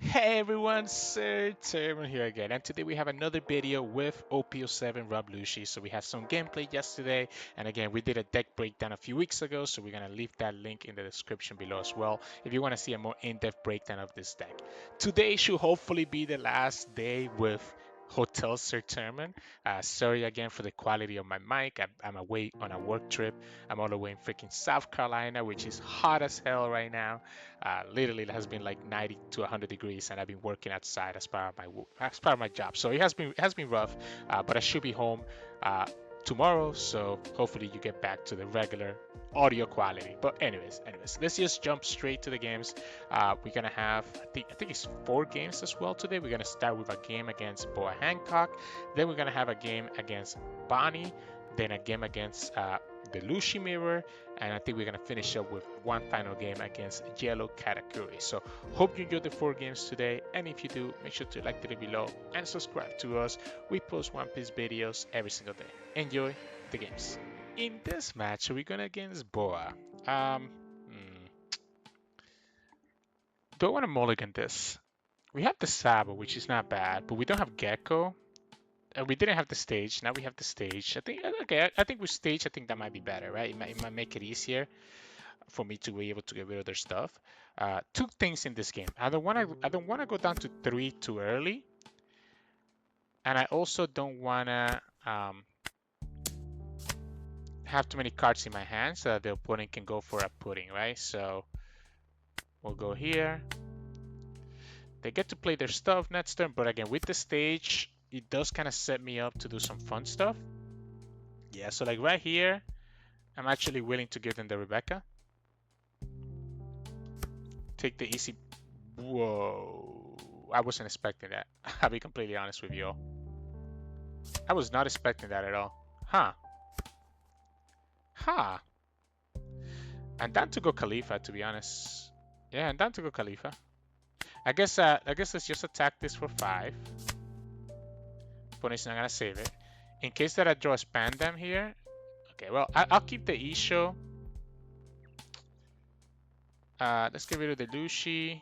Hey everyone, Sirturmund here again, and today we have another video with OP07 Rob Lucci. So we had some gameplay yesterday, and again we did a deck breakdown a few weeks ago, so we're gonna leave that link in the description below as well if you want to see a more in-depth breakdown of this deck. Today should hopefully be the last day with Hotel Sirturmund. Sorry again for the quality of my mic. I'm away on a work trip. I'm all the way in freaking South Carolina, which is hot as hell right now. Literally, it has been like 90 to 100 degrees, and I've been working outside as part of my job. So it has been rough, but I should be home tomorrow. So hopefully you get back to the regular audio quality. But anyways, let's just jump straight to the games. We're gonna have I think it's 4 games as well today. We're gonna start with a game against Boa Hancock, then we're gonna have a game against Bonnie, then a game against the Lucci Mirror, and I think we're gonna finish up with one final game against Yellow Katakuri. So hope you enjoyed the 4 games today, and if you do, make sure to like the video below and subscribe to us. We post One Piece videos every single day. Enjoy the games. In this match, we're gonna against Boa. Do I want to mulligan this? We have the Sabo, which is not bad, but we don't have Gecko. We didn't have the stage. Now we have the stage. I think okay. I think with stage, I think that might be better, right? It might make it easier for me to be able to get rid of their stuff. 2 things in this game. I don't wanna go down to 3 too early, and I also don't wanna have too many cards in my hand so that the opponent can go for a pudding, right? So we'll go here. They get to play their stuff next turn, but again with the stage, it does kind of set me up to do some fun stuff. Yeah, so like right here, I'm actually willing to give them the Rebecca. Take the easy. Whoa. I wasn't expecting that. I'll be completely honest with you all. I was not expecting that at all. Huh. Huh. I'm down to go Kalifa, to be honest. Yeah, I'm down to go Kalifa. I guess let's just attack this for 5. Opponent's not gonna save it. In case that I draw a Spandam here. Okay, well, I'll keep the Issho. Let's get rid of the Lucci.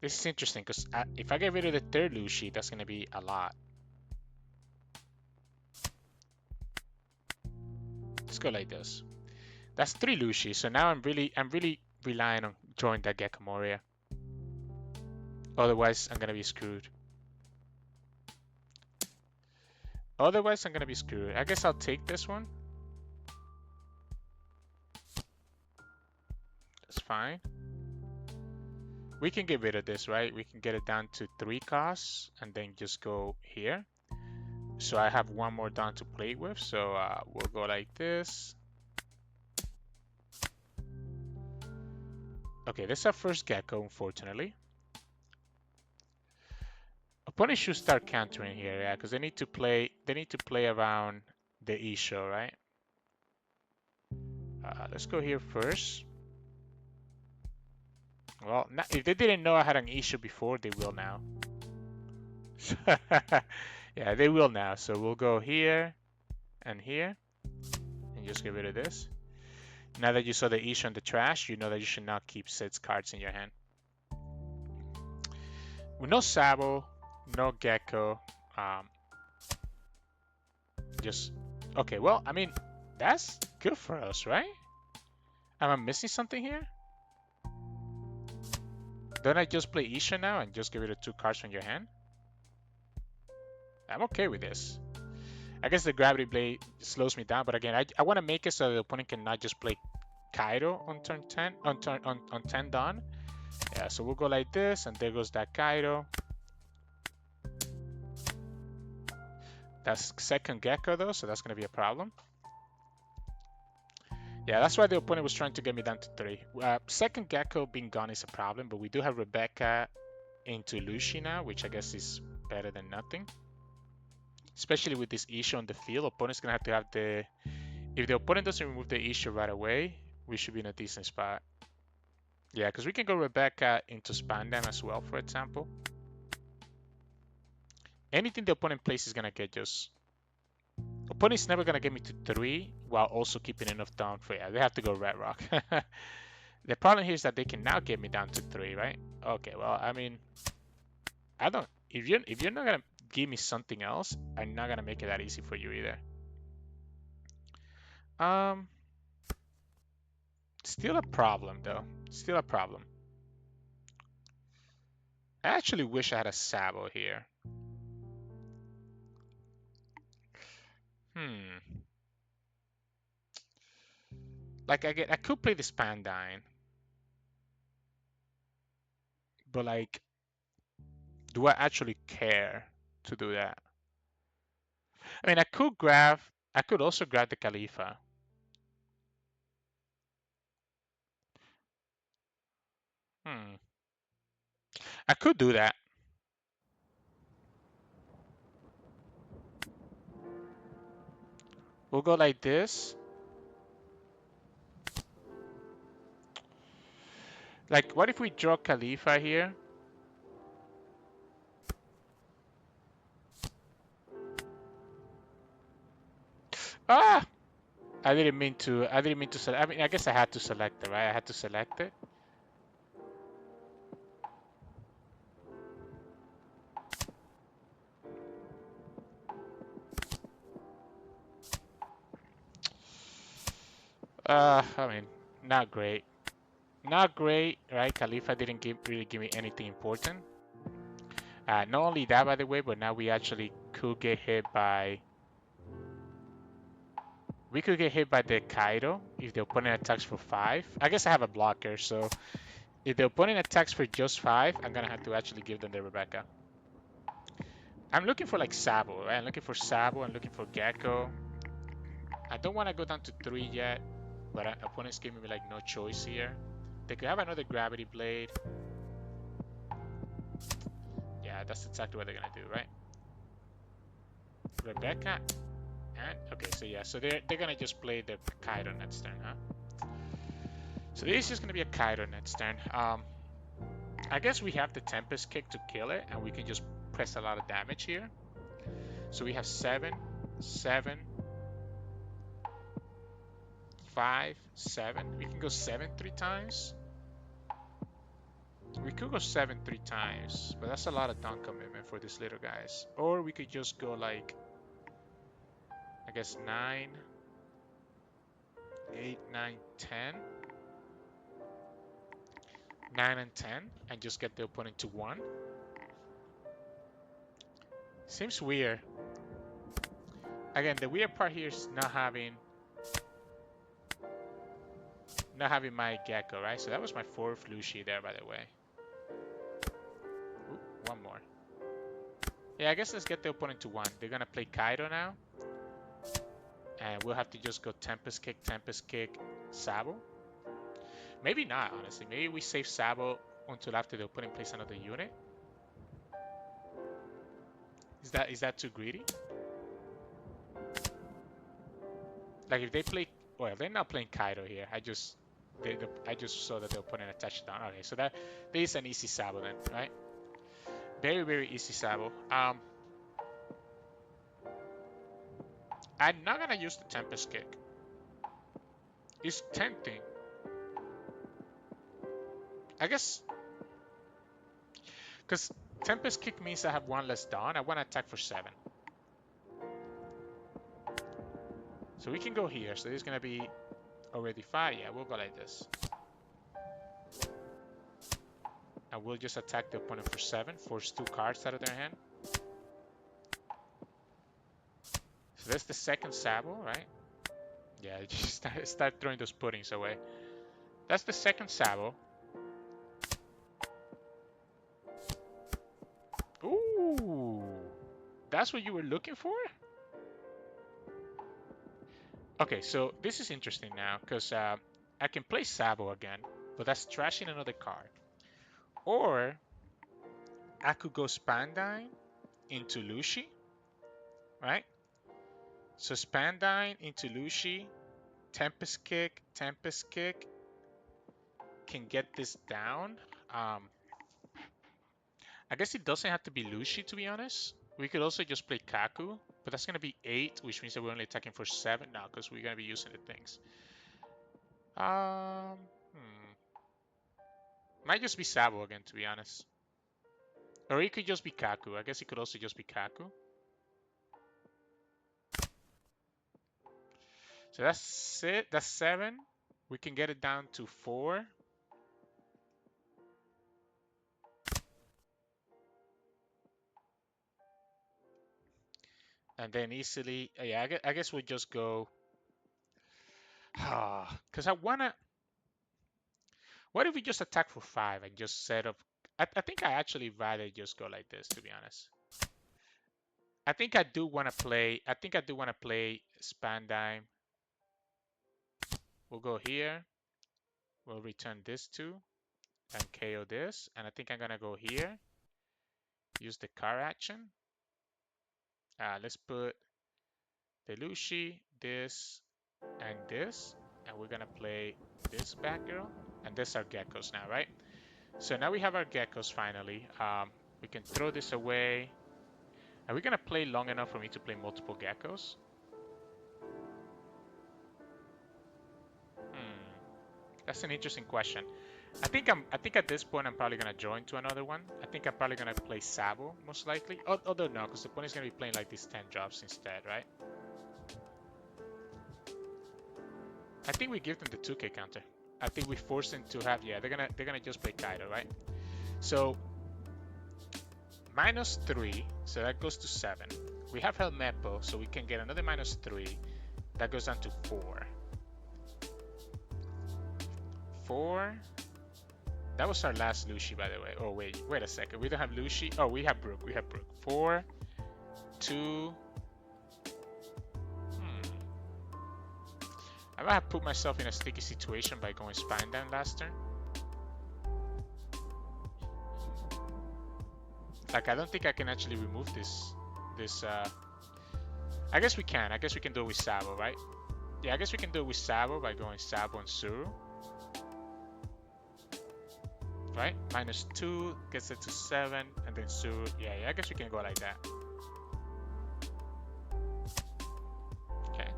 This is interesting because if I get rid of the 3rd Lucci, that's gonna be a lot. Let's go like this. That's 3 Lucci, so now I'm really relying on drawing that Gecko Moria. Otherwise, I'm gonna be screwed. I guess I'll take this one. That's fine. We can get rid of this, right? We can get it down to 3 costs and then just go here. So I have one more down to play with. So we'll go like this. Okay, this is our first Gecko, unfortunately. Opponent should start countering here, yeah, because they need to play around the Issho, right? Let's go here first. Well, if they didn't know I had an Issho before, they will now. Yeah, they will now. So we'll go here and here and just get rid of this. Now that you saw the Issho in the trash, you know that you should not keep 6 cards in your hand. With no Sabo, no Gecko, just okay. Well, I mean, that's good for us, right? Am I missing something here? Don't I just play Issho now and just get rid of 2 cards from your hand? I'm okay with this. I guess the Gravity Blade slows me down, but again, I want to make it so the opponent cannot just play Kaido on turn 10, on 10 dawn. Yeah, so we'll go like this, and there goes that Kaido. That's 2nd Gecko though, so that's gonna be a problem. Yeah, that's why the opponent was trying to get me down to 3. 2nd Gecko being gone is a problem, but we do have Rebecca into Lucci now, which I guess is better than nothing. Especially with this Issho on the field, opponent's gonna have to have the... If the opponent doesn't remove the Issho right away, we should be in a decent spot. Yeah, because we can go Rebecca into Spandam as well, for example. Anything the opponent plays is gonna get just Opponent's never gonna get me to 3 while also keeping enough down for, yeah, they have to go Red Rock. The problem here is that they can now get me down to 3, right? Okay, well, I mean, I don't, if you're not gonna give me something else, I'm not gonna make it that easy for you either. Um, Still a problem though. Still a problem. I actually wish I had a Sabo here. Hmm. Like I could play the Spandine, but like, do I actually care to do that? I mean, I could also grab the Kalifa. Hmm. I could do that. We'll go like this. Like, what if we draw Kalifa here? Ah! I didn't mean to. I didn't mean to select. I mean, I guess I had to select it, right? I had to select it. I mean, not great. Not great, right? Kalifa didn't really give me anything important. Not only that, by the way, but now we actually could get hit by. We could get hit by the Kaido if the opponent attacks for 5. I guess I have a blocker, so if the opponent attacks for just 5, I'm gonna have to actually give them the Rebecca. I'm looking for like Sabo, right? I'm looking for Sabo. I'm looking for Gecko. I don't want to go down to 3 yet, but opponents giving me like no choice here. They could have another Gravity Blade. Yeah, that's exactly what they're gonna do, right? Rebecca and okay, so yeah, so they're gonna just play the Kaido next turn, huh? So this is just gonna be a Kaido next turn. I guess we have the Tempest Kick to kill it, and we can just press a lot of damage here. So we have 7, 7, 5, 7. We can go 7 3 times. We could go 7 3 times, but that's a lot of down commitment for these little guys. Or we could just go like, I guess 9, 8, 9, 10. 9 and 10 and just get the opponent to 1. Seems weird. Again, the weird part here is not having my Gecko, right? So that was my 4th Lucci there, by the way. Ooh, one more. Yeah, I guess let's get the opponent to 1. They're gonna play Kaido now. And we'll have to just go Tempest Kick, Sabo. Maybe not, honestly. Maybe we save Sabo until after the opponent plays another unit. Is that too greedy? Like if they play, well, they're not playing Kaido here. I just saw that the opponent attached down. Okay, so that is an easy Sabo then, right? Very, very easy Sabo. I'm not gonna use the Tempest Kick. It's tempting. I guess because Tempest Kick means I have 1 less down. I want to attack for 7. So we can go here. So this is gonna be already 5. Yeah, we'll go like this. And we'll just attack the opponent for 7. Force 2 cards out of their hand. So that's the second Sabo, right? Yeah, just start throwing those puddings away. That's the second Sabo. Ooh, that's what you were looking for? Okay, so this is interesting now because I can play Sabo again, but that's trashing another card. Or I could go Spandine into Lucci, right? So Spandine into Lucci, Tempest Kick can get this down. I guess it doesn't have to be Lucci, to be honest. We could also just play Kaku. But that's gonna be 8, which means that we're only attacking for 7 now because we're gonna be using the things. Might just be Sabo again, to be honest. Or it could just be Kaku. I guess it could also just be Kaku. So that's it. That's 7. We can get it down to 4. And then easily, yeah, I guess we'll just go. Because I wanna. What if we just attack for 5 and just set up? I think I actually rather just go like this, to be honest. I think I do want to play. I think I do want to play Spandine. We'll go here. We'll return this 2 and KO this. And I think I'm gonna go here. Use the car action. Let's put the Lucci, this, and this. And we're gonna play this Batgirl. And this are geckos now, right? So now we have our geckos finally. We can throw this away. Are we gonna play long enough for me to play multiple geckos? That's an interesting question. I think at this point I'm probably gonna join to another one. I think I'm probably gonna play Sabo most likely. Although no, because the opponent's gonna be playing like these 10 drops instead, right? I think we give them the 2K counter. I think we force them to have, yeah, they're gonna just play Kaido, right? So -3, so that goes to 7. We have Helmeppo, so we can get another -3. That goes down to 4. 4. That was our last Lucci, by the way. Oh, wait a second. We don't have Lucci. Oh, we have Brook. 4, 2. I might have put myself in a sticky situation by going Spandam last turn. Like, I don't think I can actually remove this. I guess we can. I guess we can do it with Sabo, right? Yeah, I guess we can do it with Sabo by going Sabo and Tsuru. Right? -2 gets it to 7, and then Tsuru. Yeah, I guess we can go like that. Okay.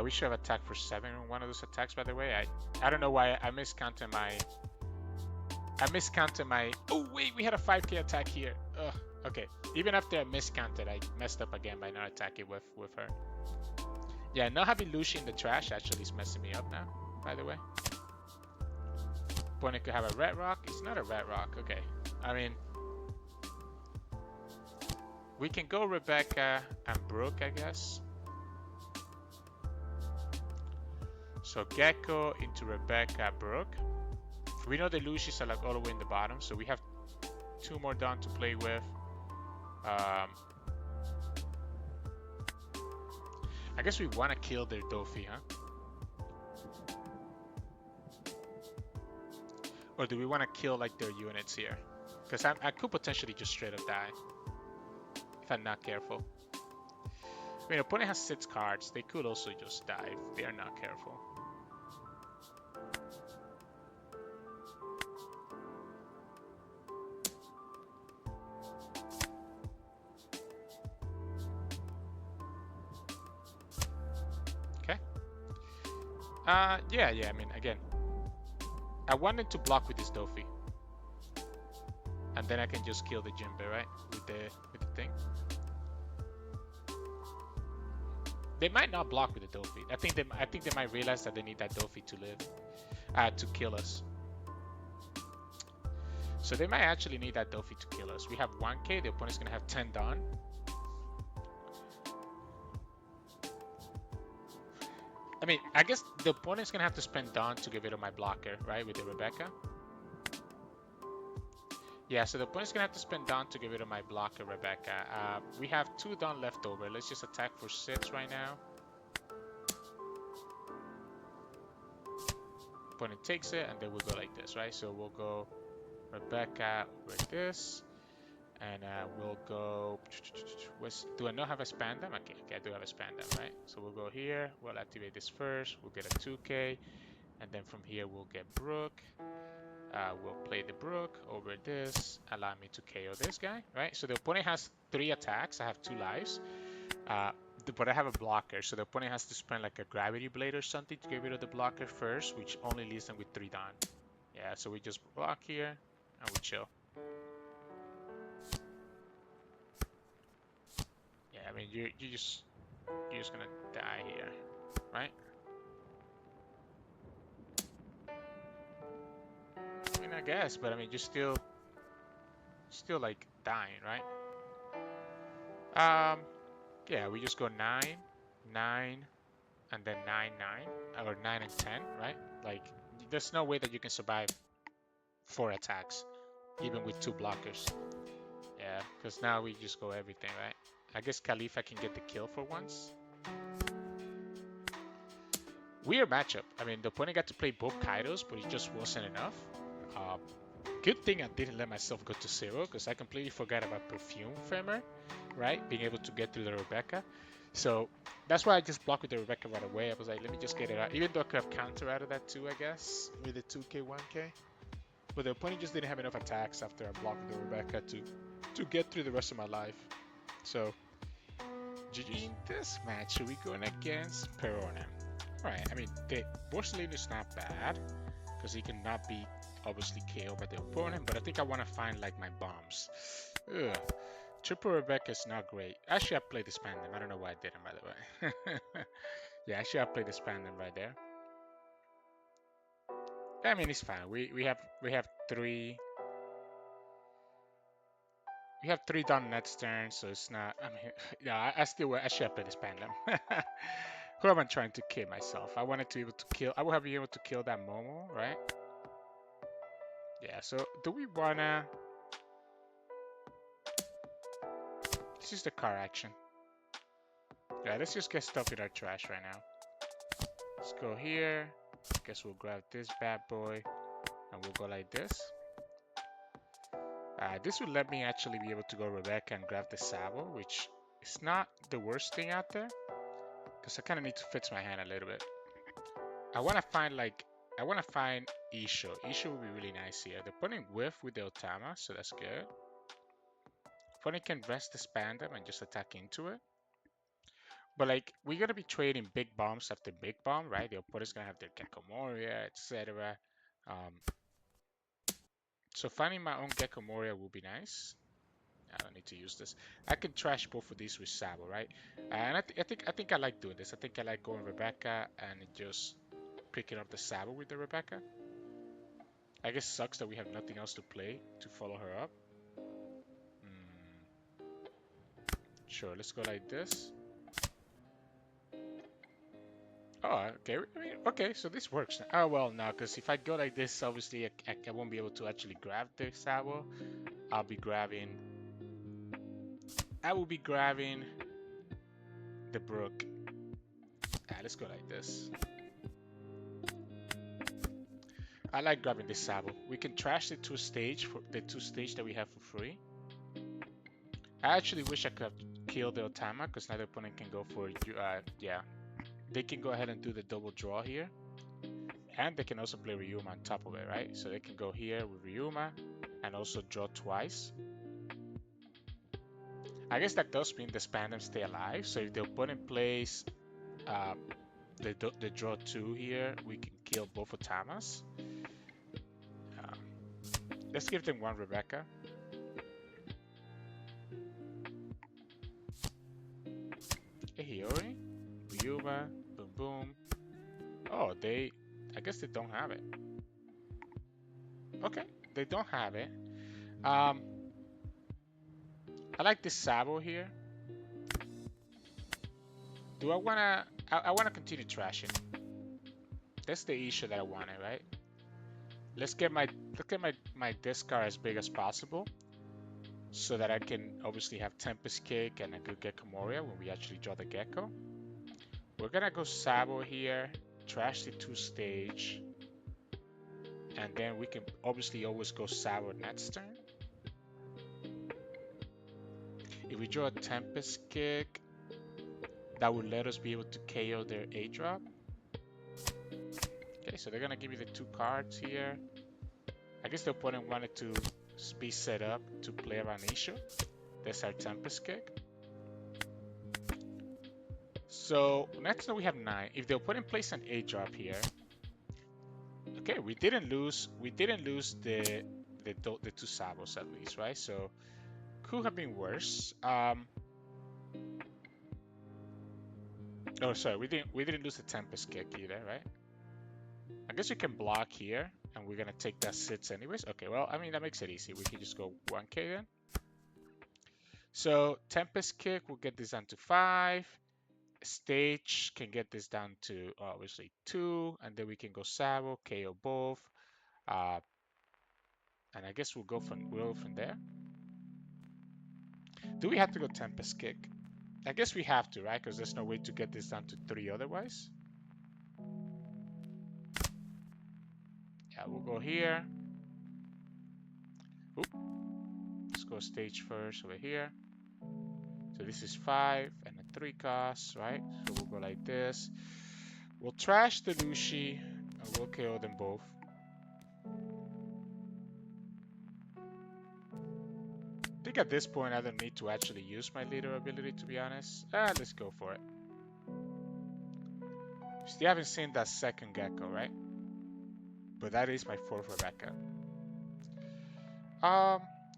We should have attacked for 7 on one of those attacks, by the way. I don't know why I miscounted my. Oh wait, we had a 5K attack here. Ugh. Okay. Even after I miscounted, I messed up again by not attacking with her. Yeah, not having Lucci in the trash actually is messing me up now, by the way. Opponent could have a red rock. It's not a red rock. Okay. I mean, we can go Rebecca and Brook, I guess. So Gecko into Rebecca, Brook. We know the Lucci's are like all the way in the bottom, so we have 2 more down to play with. I guess we want to kill their Dofi, huh? Or do we want to kill like their units here? Because I could potentially just straight up die if I'm not careful. I mean, opponent has 6 cards. They could also just die if they are not careful. Yeah, I mean, again, I wanted to block with this Dofi. And then I can just kill the Jinbe, right? With the thing. They might not block with the Dofi. I think they might realize that they need that Dofi to live. To kill us. So they might actually need that Dofi to kill us. We have 1K, the opponent's gonna have 10 Dawn. I mean, I guess the opponent's gonna have to spend Dawn to get rid of my blocker, right? With the Rebecca. Yeah, so the opponent's gonna have to spend Dawn to get rid of my blocker, Rebecca. We have 2 Dawn left over. Let's just attack for 6 right now. Opponent takes it, and then we'll go like this, right? So we'll go Rebecca over this. And we'll go. Do I not have a Spandam? Okay, I do have a Spandam, right? So we'll go here. We'll activate this first. We'll get a 2K, and then from here we'll get Brook. We'll play the Brook over this, allow me to KO this guy, right? So the opponent has 3 attacks. I have 2 lives, but I have a blocker, so the opponent has to spend like a Gravity Blade or something to get rid of the blocker first, which only leaves them with 3 down. Yeah, so we just block here and we chill. Yeah, I mean you're just gonna die here, right? I mean I guess, but I mean you're still like dying, right? Yeah, we just go 9, 9, and then 9, 9, or 9 and 10, right? Like there's no way that you can survive 4 attacks, even with 2 blockers. Yeah, because now we just go everything, right? I guess Kalifa can get the kill for once. Weird matchup. I mean, the opponent got to play both Kaidos, but it just wasn't enough. Good thing I didn't let myself go to 0, because I completely forgot about Perfume Femmer, right? Being able to get through the Rebecca. So that's why I just blocked with the Rebecca right away. I was like, let me just get it out. Even though I could have counter out of that too, I guess, with the 2k, 1k. But the opponent just didn't have enough attacks after I blocked with the Rebecca to get through the rest of my life. So, GG in this match, we going against Perona. Alright, I mean, the Borsalino is not bad, because he cannot be obviously KO'd by the opponent, but I think I want to find like my bombs. Ugh. Triple Rebecca is not great. Actually, I played the Spandam. I don't know why I didn't, by the way. Yeah, actually, I played the Spandam right there. I mean, it's fine. We have 3. We have 3 down next turn, so it's not. I mean, yeah, I still actually I play the Spandam. Who am I trying to kill myself? I wanted to be able to kill. I would have been able to kill that Momo, right? Yeah. So do we wanna? This is the car action. Yeah. Let's just get stuff in our trash right now. Let's go here. Guess we'll grab this bad boy, and we'll go like this. This will let me actually be able to go Rebecca and grab the Sabo, which is not the worst thing out there, because I kind of need to fix my hand a little bit. I want to find Issho. Issho would be really nice here. The opponent whiff with the Otama, so that's good. Opponent can rest the Spandam and just attack into it. But like, we're gonna be trading big bombs after big bomb, right? The opponent's gonna have their Gecko Moria, etc. So finding my own Gecko Moria will be nice. I don't need to use this. I can trash both of these with Sabo, right? And I think I like doing this. I think I like going Rebecca and just picking up the Sabo with the Rebecca. I guess it sucks that we have nothing else to play to follow her up. Sure, let's go like this. Oh, okay. I mean, okay, so this works. Oh, well, no, because if I go like this, obviously I won't be able to actually grab the Sabo. I will be grabbing the Brook. Let's go like this. I like grabbing the Sabo. We can trash the 2 stage that we have for free. I actually wish I could have killed the Otama, because now the opponent can go for yeah. They can go ahead and do the double draw here. And they can also play Ryuma on top of it, right? So they can go here with Ryuma and also draw twice. I guess that does mean the Spandam stay alive. So if the opponent plays the draw 2 here, we can kill both Otamas. Let's give them 1 Rebecca. Hiyori, Ryuma, boom boom. Oh, I guess they don't have it. Okay, they don't have it. I like this Sabo here. Do I wanna? I wanna continue trashing. That's the issue that I wanted, right? Let's get my discard as big as possible, so that I can obviously have Tempest Kick and a good Gecko Moria when we actually draw the Gecko. We're gonna go Sabo here, trash the 2 stage, and then we can obviously always go Sabo next turn. If we draw a Tempest Kick, that would let us be able to KO their A-drop. Okay, so they're gonna give me the 2 cards here. I guess the opponent wanted to be set up to play around Issho. That's our Tempest Kick. So next turn we have 9. If the opponent plays an 8 drop here, okay, we didn't lose. We didn't lose the 2 Sabos at least, right? So could have been worse. Oh, sorry, we didn't lose the Tempest Kick either, right? I guess we can block here, and we're gonna take that 6 anyways. Okay, well, I mean that makes it easy. We can just go 1k then. So Tempest Kick will get this down to 5. Stage can get this down to obviously 2, and then we can go Sabo, KO both, and I guess we'll go from there. Do we have to go Tempest Kick? I guess we have to, right? Because there's no way to get this down to 3 otherwise. Yeah, we'll go here. Oop. Let's go stage first over here. So this is 5 and a 3 cost, right? So we'll go like this. We'll trash the Lucci and we'll KO them both. I think at this point I don't need to actually use my leader ability, to be honest. Let's go for it. Still haven't seen that second Gecko, right? But that is my 4th Rebecca.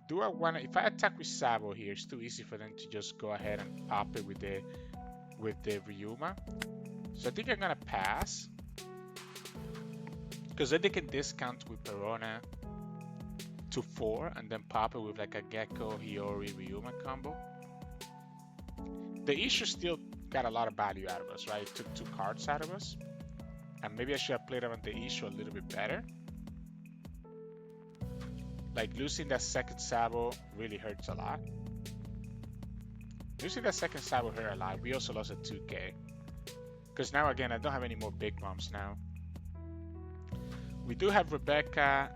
Do I want to... If I attack with Sabo here, it's too easy for them to just go ahead and pop it with the Ryuma. So I think I'm going to pass. Because then they can discount with Perona to 4 and then pop it with like a Gecko, Hiyori, Ryuma combo. The Issho still got a lot of value out of us, right? It took 2 cards out of us. And maybe I should have played around the Issho a little bit better. Like losing that second Sabo really hurts a lot. Losing that second Sabo hurt a lot. We also lost a 2k. Because now again, I don't have any more big bombs now. We do have Rebecca,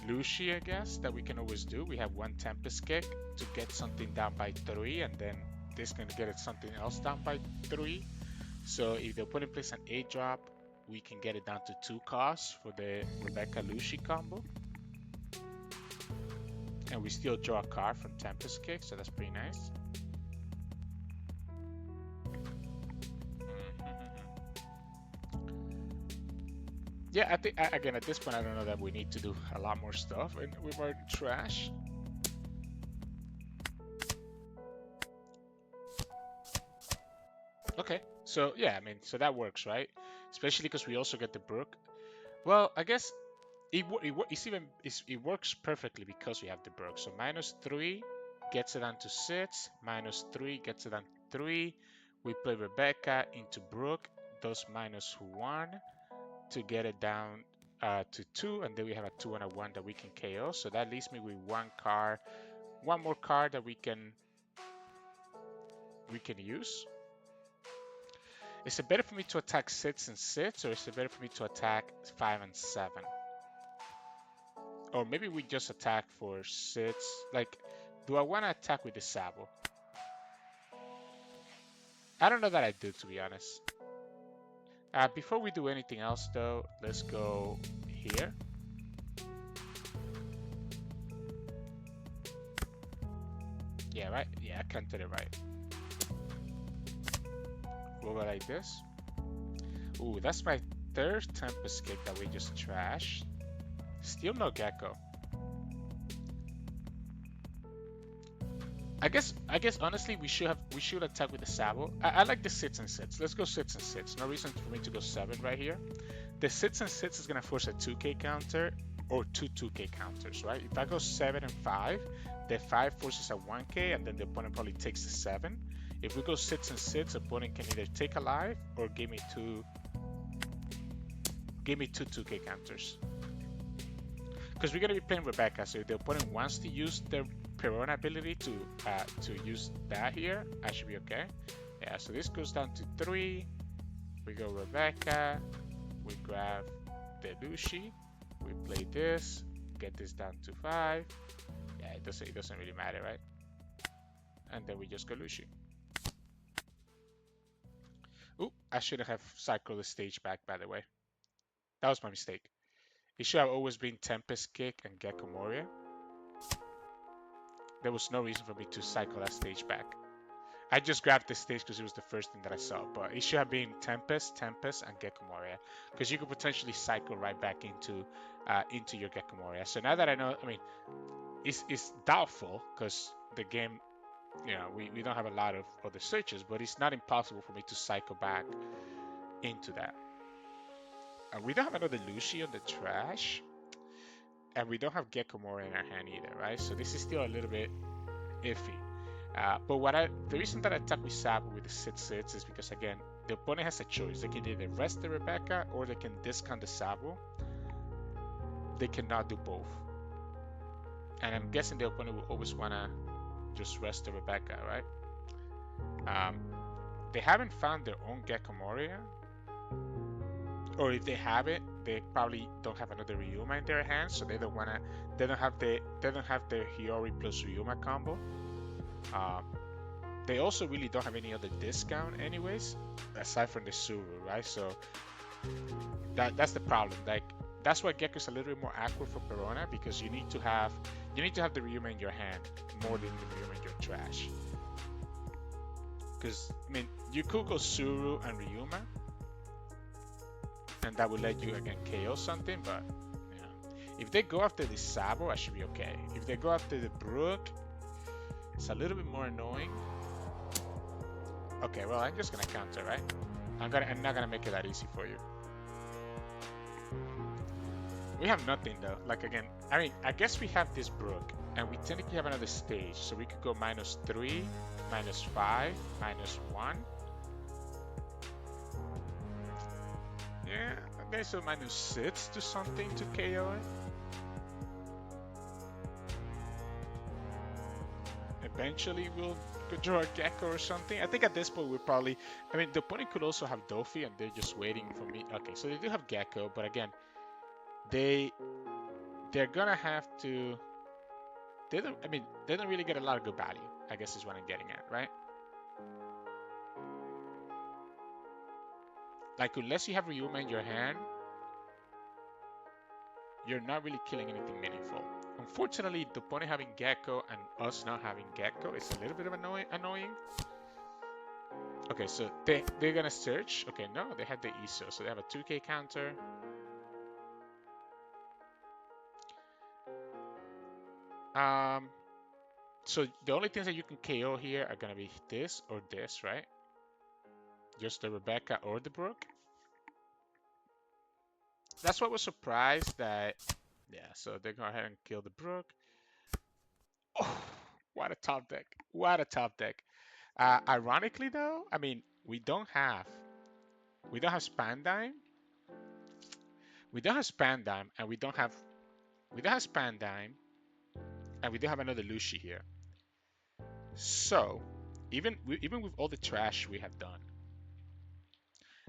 Lucci, I guess, that we can always do. We have 1 Tempest Kick to get something down by 3, and then this can get it something else down by 3. So if the opponent plays an 8 drop, we can get it down to 2 costs for the Rebecca Lucci combo. And we still draw a card from Tempest Kick, so that's pretty nice. Yeah, I think, again, at this point, I don't know that we need to do a lot more stuff with our trash. Okay, so yeah, I mean, so that works, right? Especially because we also get the Brook. Well, I guess it works perfectly because we have the Brook. So -3 gets it down to 6, -3 gets it down to 3. We play Rebecca into Brook, does -1 to get it down to 2, and then we have a 2 and a 1 that we can KO. So that leaves me with 1 more card that we can use. Is it better for me to attack 6 and 6, or is it better for me to attack 5 and 7? Or maybe we just attack for 6. Like, do I want to attack with the Sabo? I don't know that I do, to be honest. Before we do anything else, though, let's go here. Yeah, right? Yeah, I counted it right. We'll go like this. Ooh, that's my 3rd Tempest Kick that we just trashed. Still no Gecko. I guess honestly we should attack with the Sabo. I like the 6 and 6. Let's go 6 and 6. No reason for me to go 7 right here. The 6 and 6 is gonna force a 2k counter or 2 2k counters, right? If I go 7 and 5, the 5 forces a 1k and then the opponent probably takes the 7. If we go 6 and 6, the opponent can either take a life or give me two 2k counters. Because we're gonna be playing Rebecca, so if the opponent wants to use their Perona ability to use that here, I should be okay. Yeah, so this goes down to 3. We go Rebecca. We grab the Lucci. We play this. Get this down to 5. Yeah, it doesn't really matter, right? And then we just go Lucci. Ooh, I shouldn't have cycled the stage back, by the way. That was my mistake. It should have always been Tempest Kick and Gecko Moria. There was no reason for me to cycle that stage back. I just grabbed this stage because it was the first thing that I saw, but it should have been Tempest, and Gecko Moria, because you could potentially cycle right back into your Gecko Moria. So now that I know, I mean, it's doubtful because the game, you know, we don't have a lot of other searches, but it's not impossible for me to cycle back into that. We don't have another Lucci on the trash, and we don't have Gecko Moria in our hand either, right? So this is still a little bit iffy. But the reason that I attack with Sabo with the sit-sits is because, again, the opponent has a choice. They can either rest the Rebecca or they can discount the Sabo. They cannot do both. And I'm guessing the opponent will always want to just rest the Rebecca, right? They haven't found their own Gecko Moria. Or if they have it, they probably don't have another Ryuma in their hands, so they don't have the Hiyori plus Ryuma combo. They also really don't have any other discount anyways, aside from the Tsuru, right? So that's the problem. Like, that's why Gecko's a little bit more awkward for Perona, because you need to have the Ryuma in your hand more than the Ryuma in your trash. Because, I mean, you could go Tsuru and Ryuma, and that would let you again KO something, but you know, if they go after the Sabo, I should be okay. If they go after the Brook, it's a little bit more annoying. Okay, well, I'm just gonna counter, right? I'm not gonna make it that easy for you. We have nothing though. Like, again, I mean, I guess we have this Brook, and we technically have another stage, so we could go -3, -5, -1. Yeah, okay, so -6 to something to KO it. Eventually we'll draw a Gecko or something. I think at this point we're probably, I mean, the opponent could also have Dofi and they're just waiting for me. Okay, so they do have Gecko, but again, they're gonna have to, they don't really get a lot of good value, I guess is what I'm getting at, right? Like, unless you have Ryuma in your hand, you're not really killing anything meaningful. Unfortunately, the opponent having Gecko and us not having Gecko is a little bit of annoying. Okay, so they're gonna search. Okay, no, they had the Issho, so they have a 2k counter. So the only things that you can KO here are gonna be this or this, right? Just the Rebecca or the Brook. That's why I was surprised that, yeah, so they go ahead and kill the Brook. Oh, what a top deck. What a top deck. Ironically though, I mean, we don't have Spandine. We don't have Spandime, and we don't have Spandime, and we don't have another Lucci here. So even with all the trash we have done,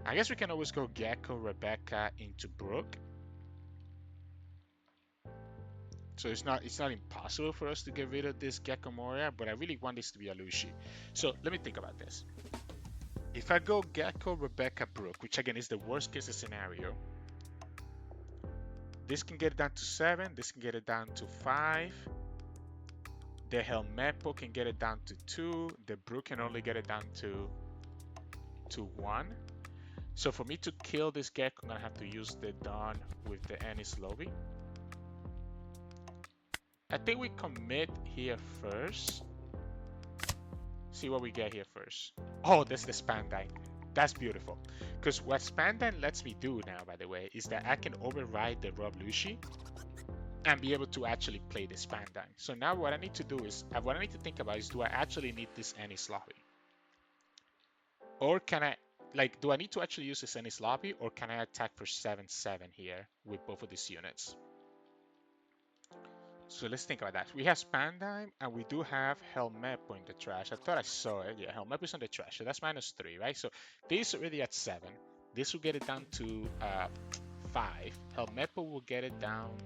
I guess we can always go Gecko, Rebecca into Brook. So it's not impossible for us to get rid of this Gecko Moria, but I really want this to be a Lucci. So let me think about this. If I go Gecko, Rebecca, Brook, which again is the worst case scenario, this can get it down to 7, this can get it down to 5. The Helmeppo can get it down to 2. The Brook can only get it down to 1. So for me to kill this Gecko, I'm gonna have to use the Dawn with the Ennis Lobby. I think we commit here first. See what we get here first. Oh, that's the Spandine. That's beautiful. Because what Spandine lets me do now, by the way, is that I can override the Rob Lucci and be able to actually play the Spandine. So now what I need to do is, what I need to think about is, do I actually need this Ennis Lobby? Or can I, like, do I need to actually use this Ennis Lobby, or can I attack for 7/7 here with both of these units? So let's think about that. We have Spandime, and we do have Helmeppo in the trash. I thought I saw it. Yeah, Helmeppo is in the trash, so that's -3, right? So this is already at 7. This will get it down to 5. Helmeppo will get it down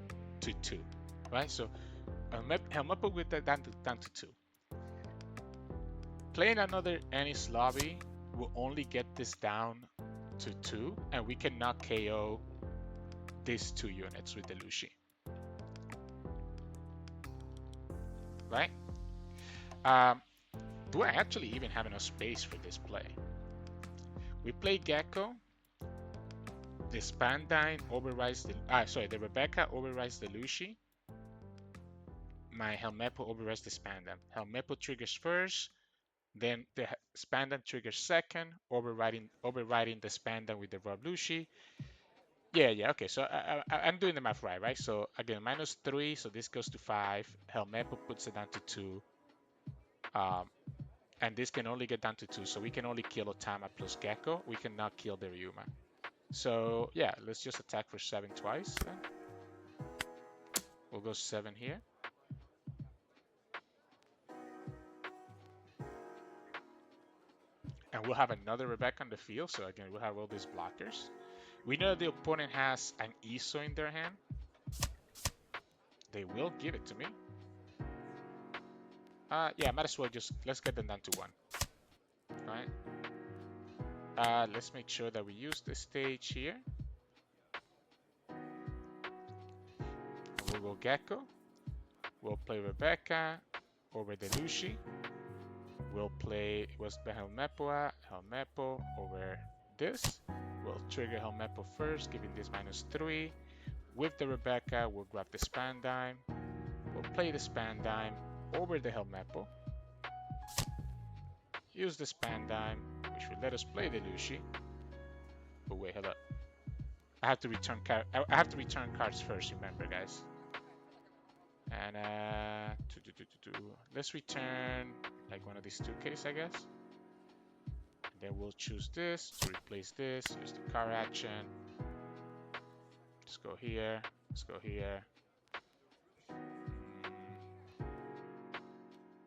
to 2, right? So Helmeppo will get that down to 2. Playing another Ennis Lobby will only get this down to 2, and we cannot KO these 2 units with the Lucci. Right? Do I actually even have enough space for this play? We play Gecko. The Spandine overrides the... the Rebecca overrides the Lucci. My Helmeppo overrides the Spandam. Helmeppo triggers first. Then the Spandam triggers second, overriding the Spandam with the Rob Lucci. Yeah, okay. So I'm doing the math right? So again, -3, so this goes to 5. Helmeppo puts it down to 2. And this can only get down to 2, so we can only kill Otama plus Gecko. We cannot kill the Ryuma. So yeah, let's just attack for 7 twice then. We'll go 7 here. And we'll have another Rebecca on the field, so again, we'll have all these blockers. We know the opponent has an Issho in their hand. They will give it to me. Yeah, might as well just, let's get them down to 1. Right? Let's make sure that we use the stage here. And we'll go Gecko. We'll play Rebecca over the Lucci. We'll play, what's the Helmeppo? Helmeppo over this. We'll trigger Helmeppo first, giving this -3. With the Rebecca, we'll grab the Spandine. We'll play the Spandine over the Helmeppo. Use the Spandine, which will let us play the Lucci. But wait, hold up. I have to return cards first, remember, guys. And let's return like one of these 2Ks, I guess. And then we'll choose this to replace this. Use the card action. Let's go here. Let's go here.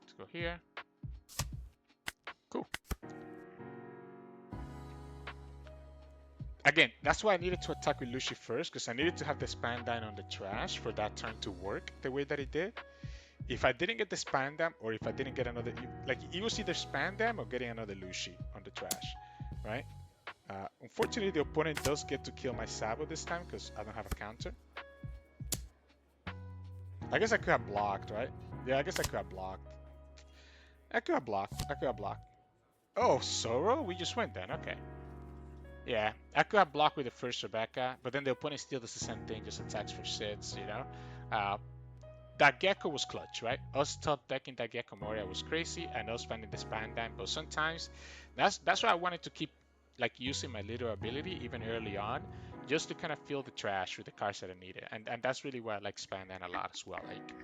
Let's go here. Cool. Again, that's why I needed to attack with Lucci first, because I needed to have the Spandine on the trash for that turn to work the way that it did. If I didn't get the Spandam, or if I didn't get another, like it was either Spandam or getting another Lucci on the trash, right? Unfortunately, the opponent does get to kill my Sabo this time because I don't have a counter. I guess I could have blocked, right? Yeah, I guess I could have blocked. I could have blocked. Oh, Tsuru? We just went then, okay. Yeah, I could have blocked with the first Rebecca, but then the opponent still does the same thing, just attacks for sits, you know? That Gecko was clutch, right? Us top decking that Gecko Moria was crazy, and us finding the Spandam, but sometimes, that's why I wanted to keep like using my little ability even early on, just to kind of fill the trash with the cards that I needed. And that's really why I like Spandam a lot as well. Like,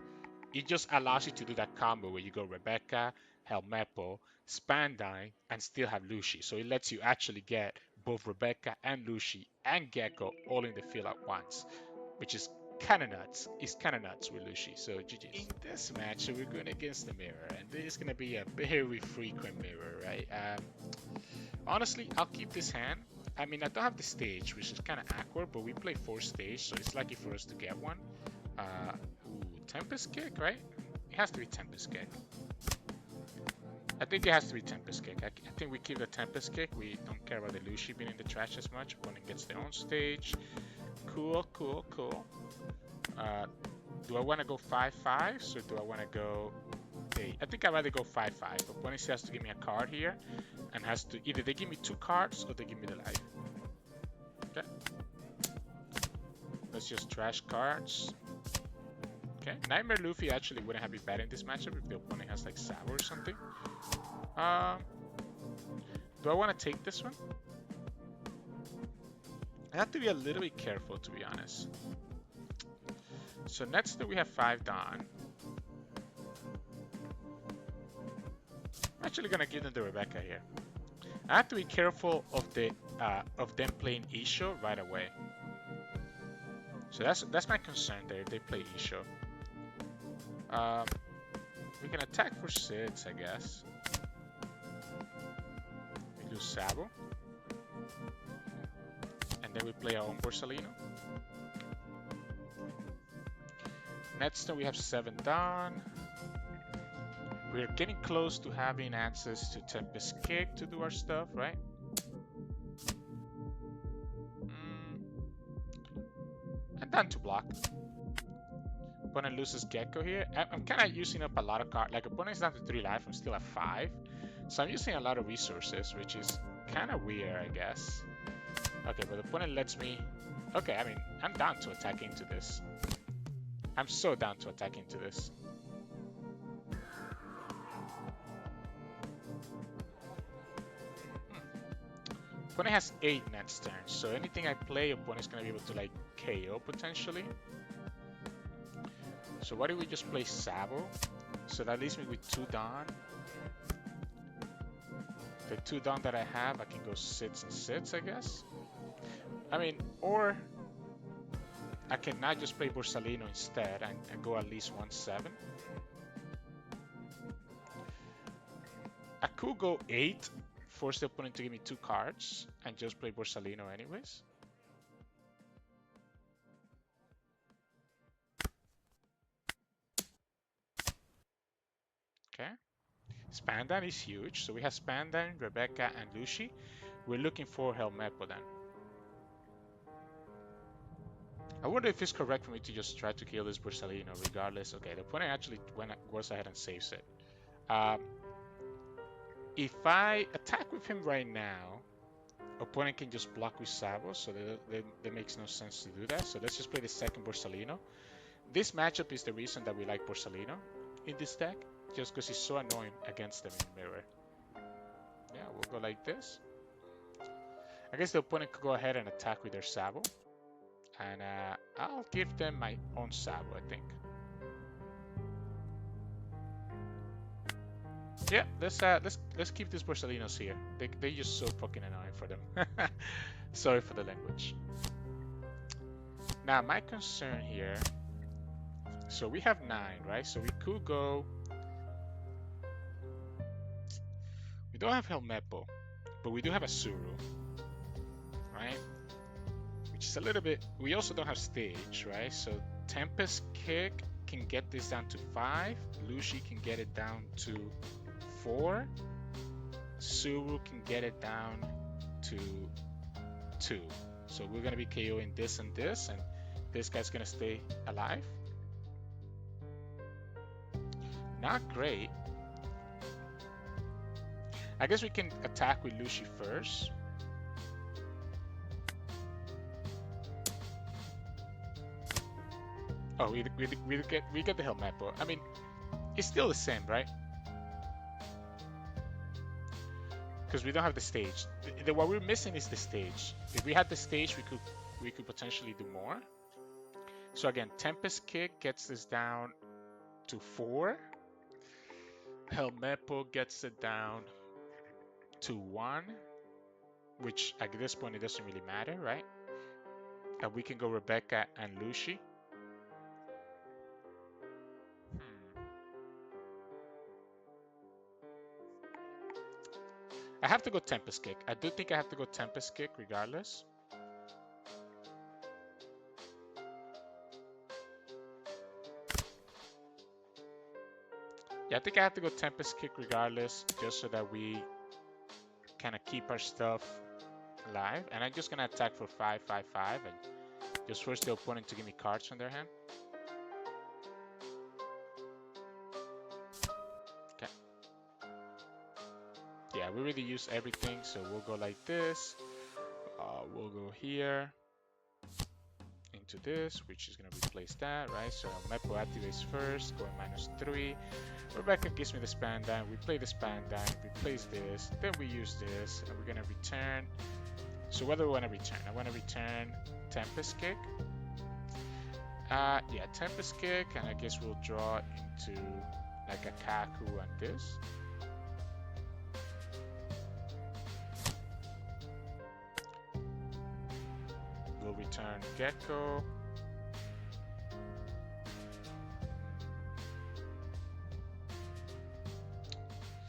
it just allows you to do that combo where you go Rebecca, Helmeppo, Spandine, and still have Lucci. So it lets you actually get both Rebecca and Lucci and Gecko all in the field at once, which is kind of nuts. It's kind of nuts with Lucci. So GG. In this match, we're going against the Mirror, and this is going to be a very frequent Mirror, right? Honestly, I'll keep this hand. I mean, I don't have the stage, which is kind of awkward, but we play 4 stage, so it's lucky for us to get one. Tempest Kick, right? It has to be Tempest Kick. I think it has to be Tempest Kick. I think we keep the Tempest Kick. We don't care about the Lucci being in the trash as much. Opponent gets their own stage. Cool. Do I want to go 5-5, or do I want to go 8? I think I'd rather go 5-5. Opponent has to give me a card here, and has to either they give me 2 cards or they give me the life. Okay. Let's just trash cards. Okay. Nightmare Luffy actually wouldn't have been bad in this matchup if the opponent has like Sabo or something. Do I want to take this one? I have to be a little bit careful, to be honest. So next that we have 5 Dawn. I'm actually gonna give them the Rebecca here. I have to be careful of them playing Issho right away. So that's my concern there. They play Issho. We can attack for sits, I guess. We do Sabo. And then we play our own Borsalino. Next turn we have 7 Dawn. We're getting close to having access to Tempest Kick to do our stuff, right? down to block. Opponent loses Gecko here. I'm kind of using up a lot of cards. Like, opponent's down to 3 life. I'm still at 5. So I'm using a lot of resources, which is kind of weird, I guess. Okay, but the opponent lets me... Okay, I mean, I'm down to attack into this. I'm so down to attack into this. Opponent has 8 next turn, so anything I play, opponent's gonna be able to like KO potentially. So why do we just play Sabo? So that leaves me with 2 Dawn. The 2 Dawn that I have, I can go sits and sits, I guess. I mean, or I can now just play Borsalino instead and go at least 1/7. I could go 8. Force the opponent to give me 2 cards and just play Borsalino anyways. Okay. Spandine is huge. So we have Spandine, Rebecca, and Lucci. We're looking for Helmeppo then. I wonder if it's correct for me to just try to kill this Borsalino regardless. Okay, the opponent actually goes ahead and saves it. If I attack with him right now, opponent can just block with Sabo, so that makes no sense to do that. So let's just play the second Borsalino. This matchup is the reason that we like Borsalino in this deck, just because he's so annoying against them in the mirror. Yeah, we'll go like this. I guess the opponent could go ahead and attack with their Sabo. And I'll give them my own Sabo, I think. Yeah, let's keep these Borsalinos here. They're just so fucking annoying for them. Sorry for the language. Now my concern here. So we have 9, right? So we could go. We don't have Helmeppo, but we do have a Tsuru, right? Which is a little bit. We also don't have stage, right? So Tempest Kick can get this down to 5. Lucci can get it down to 4. Tsuru can get it down to 2. So we're gonna be KOing this and this, and this guy's gonna stay alive. Not great. I guess we can attack with Lucci first. Oh, we get the Helmeppo. I mean, it's still the same, right? Because we don't have the stage. What we're missing is the stage. If we had the stage, we could potentially do more. So again, Tempest Kick gets this down to 4. Helmeppo gets it down to 1, which at this point it doesn't really matter, right? And we can go Rebecca and Lucci. I have to go Tempest Kick. I do think I have to go Tempest Kick regardless. Yeah, I think I have to go Tempest Kick regardless, just so that we kind of keep our stuff alive. And I'm just going to attack for 5, 5, 5, and just force the opponent to give me cards from their hand. Okay. Yeah, we really use everything, so we'll go like this. We'll go here into this, which is going to replace that, right? So Helmeppo activates first, going -3. Rebecca gives me the Spandam. We play the Spandam, replace this, then we use this, and we're going to return. So what do I want to return? I want to return Tempest Kick. Yeah, Tempest Kick, and I guess we'll draw into like a Kaku and this. We'll return Gecko.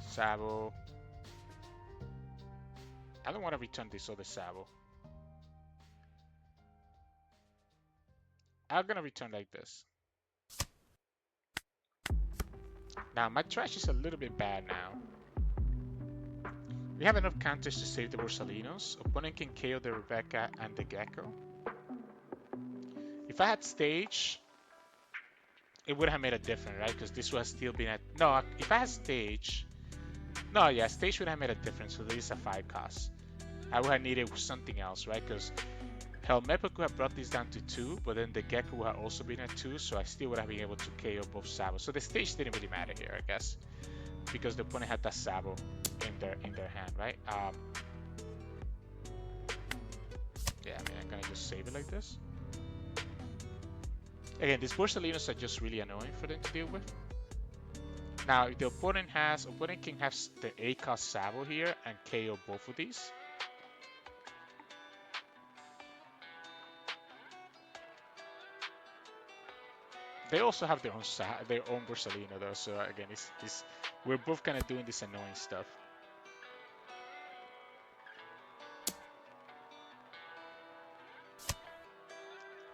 Sabo. I don't want to return this other Sabo. I'm gonna return like this. Now my trash is a little bit bad now. We have enough counters to save the Borsalinos. Opponent can KO the Rebecca and the Gecko. If if I had stage, it would have made a difference, right? Because this would have still been at... No, if I had stage... No, yeah, stage would have made a difference. So this is a 5 cost. I would have needed something else, right? Because Helmeppo could have brought this down to 2, but then the Gecko would have also been at 2, so I still would have been able to KO both Sabo. So the stage didn't really matter here, I guess, because the opponent had that Sabo in their hand, right? Yeah, I mean, I'm gonna just save it like this. Again, these Borsalinos are just really annoying for them to deal with. Now, if the opponent can have the A cost Sabo here and KO both of these. They also have their own Borsalino though, so again, we're both kind of doing this annoying stuff.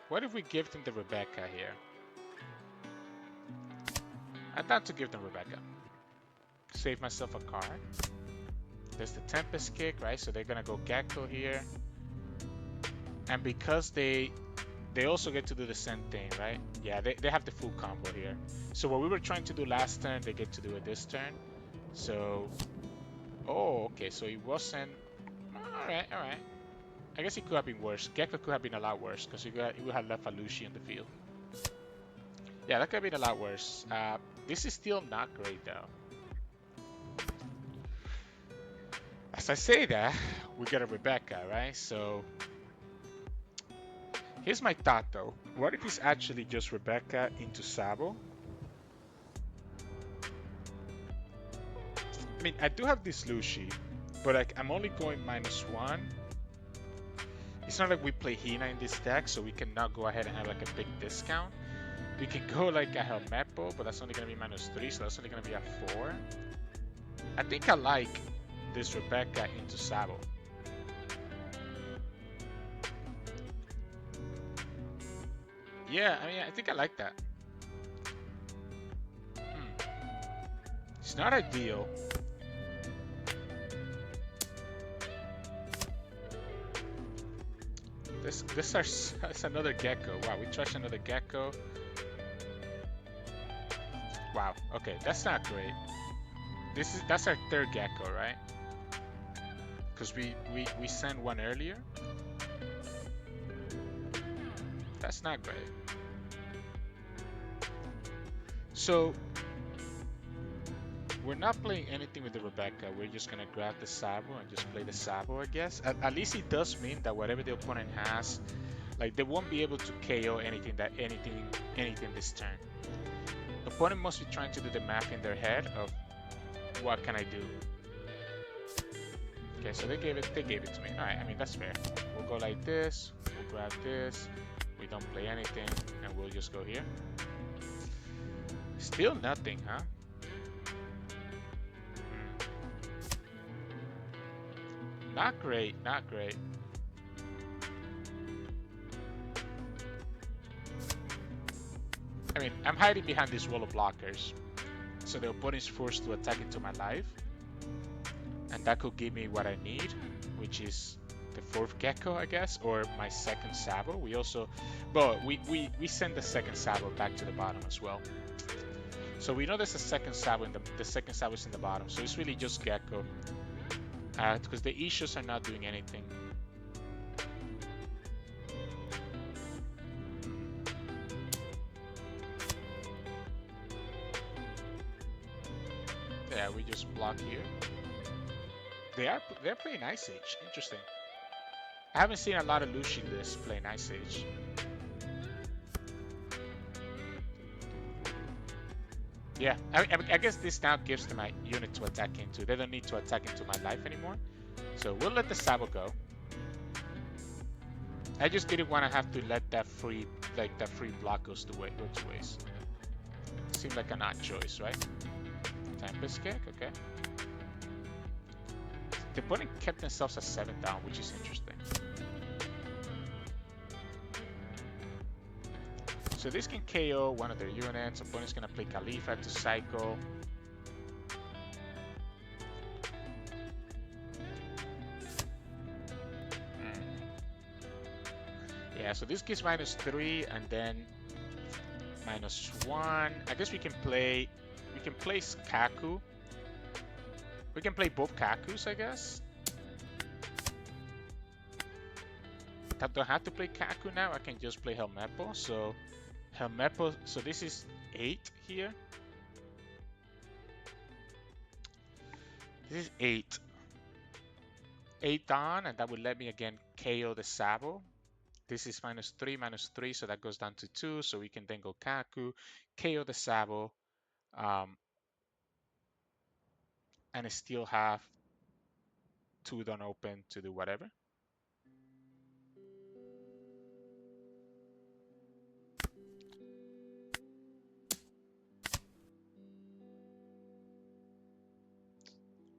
What if we give them the Rebecca here? I'm down to give them Rebecca. Save myself a card. There's the Tempest Kick, right? So they're gonna go Gecko here. And because they also get to do the same thing, right? Yeah, they have the full combo here. So what we were trying to do last turn, they get to do it this turn. So, oh, okay, so it wasn't... Alright. I guess it could have been worse. Gecko could have been a lot worse, because he would have left a Lucci in the field. Yeah, that could have been a lot worse. This is still not great, though. As I say that, we get a Rebecca, right? So... Here's my thought though. What if it's actually just Rebecca into Sabo? I mean, I do have this Lucci, but like I'm only going -1. It's not like we play Hina in this deck, so we cannot go ahead and have like a big discount. We can go like a Helmeppo, but that's only gonna be -3, so that's only gonna be a 4. I think I like this Rebecca into Sabo. Yeah, I mean, I think I like that. It's not ideal. That's another Gecko. Wow, we trashed another Gecko. Wow, okay, that's not great. That's our third Gecko, right? Because we sent one earlier. That's not great. So we're not playing anything with the Rebecca. We're just gonna grab the Sabo and just play the Sabo, I guess. At least it does mean that whatever the opponent has, like they won't be able to KO anything this turn. The opponent must be trying to do the math in their head of what can I do. Okay, so they gave it to me. All right, I mean that's fair. We'll go like this. We'll grab this. We don't play anything, and we'll just go here. Still nothing, huh? Not great, not great. I mean, I'm hiding behind this wall of blockers, so the opponent is forced to attack into my life, and that could give me what I need, which is the 4th Gecko, I guess, or my 2nd Sabo. We also, but we send the 2nd Sabo back to the bottom as well. So we know there's a 2nd Sabo the 2nd Sabo is in the bottom, so it's really just Gecko, because the Issues are not doing anything. Yeah, we just block here. They're playing Ice Age. Interesting. I haven't seen a lot of Lucci lists playing Ice Age. Yeah, I guess this now gives them a unit to attack into. They don't need to attack into my life anymore. So we'll let the Sabo go. I just didn't want to have to let that free block go to waste. Seemed like an odd choice, right? Tempest Kick, okay. The opponent kept themselves at 7 down, which is interesting. So this can KO one of their units. Opponent's gonna play Kalifa to cycle. Yeah, so this gives -3 and then -1. I guess we can place Kaku. We can play both Kakus, I guess. I don't have to play Kaku now. I can just play Helmeppo. So Helmeppo. So this is 8 here. This is 8. 8 on, and that would let me again KO the Sabo. This is -3, -3, so that goes down to 2. So we can then go Kaku, KO the Sabo, and still have 2 done open to do whatever.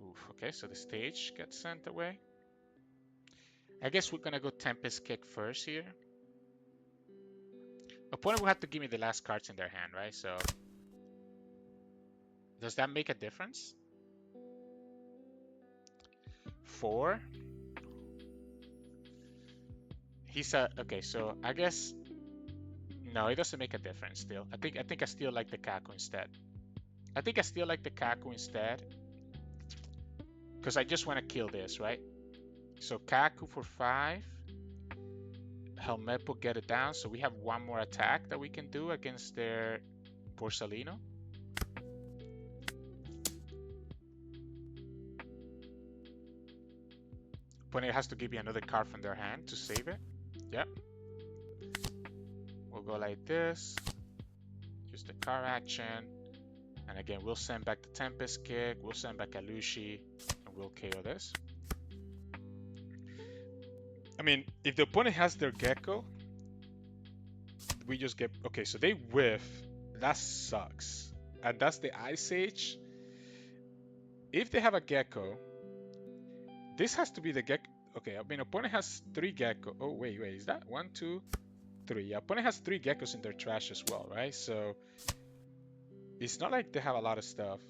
Oof, okay, so the stage gets sent away. I guess we're gonna go Tempest Kick first here. Opponent will have to give me the last cards in their hand, right? So does that make a difference? 4. He's a okay. So I guess no, it doesn't make a difference. Still, I think I still like the Kaku instead. I think I still like the Kaku instead because I just want to kill this, right? So Kaku for 5. Helmeppo get it down. So we have one more attack that we can do against their Borsalino. Opponent has to give me another card from their hand to save it. Yep. We'll go like this. Use the card action. And again, we'll send back the Tempest Kick. We'll send back a Lucci. And we'll KO this. I mean, if the opponent has their Gecko, we just get... Okay, so they whiff. That sucks. And that's the Ice Age. If they have a Gecko, this has to be the Gecko. Okay, I mean, opponent has 3 Gecko. Oh, wait. Is that 1, 2, 3? Yeah, opponent has 3 Geckos in their trash as well, right? So it's not like they have a lot of stuff.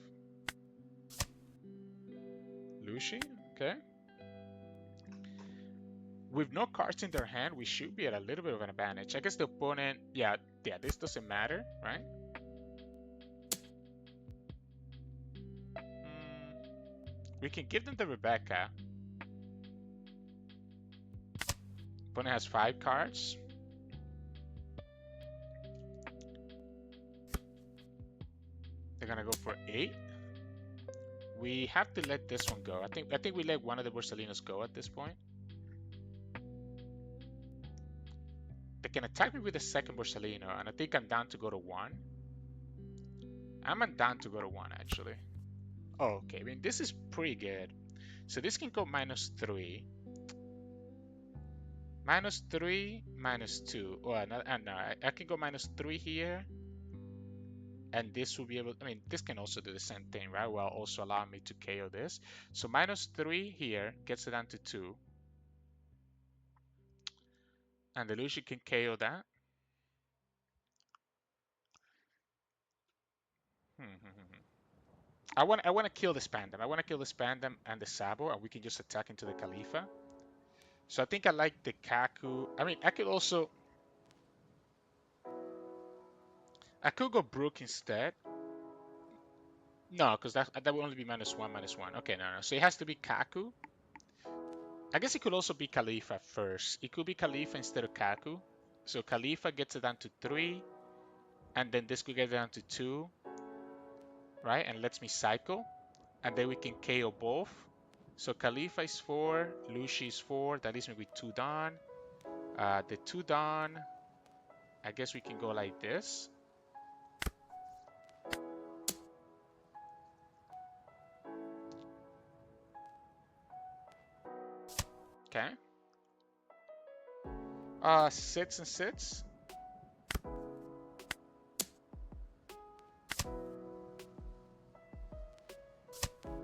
Lucci, okay. With no cards in their hand, we should be at a little bit of an advantage. I guess the opponent, yeah, this doesn't matter, right? We can give them the Rebecca. Opponent has 5 cards. They're gonna go for 8. We have to let this one go. I think we let one of the Borsalinos go at this point. They can attack me with the second Borsalino, and I think I'm down to go to 1. I'm down to go to 1 actually. Oh, okay, I mean this is pretty good. So this can go -3. -3, -2. Oh, no, I can go -3 here. And this will be able, I mean, this can also do the same thing, right? While also allowing me to KO this. So -3 here gets it down to 2. And the Lucci can KO that. I want to kill the Spandam. I want to kill the Spandam and the Sabo, and we can just attack into the Kalifa. So I think I like the Kaku. I mean, I could go Brook instead. No, because that would only be -1. Okay, no. So it has to be Kaku. I guess it could also be Kalifa first. It could be Kalifa instead of Kaku. So Kalifa gets it down to 3. And then this could get down to 2. Right? And lets me cycle. And then we can KO both. So Kalifa is 4. Lucci is 4. That leaves me with 2 Dawn. The 2 Dawn. I guess we can go like this. Okay. 6 and 6.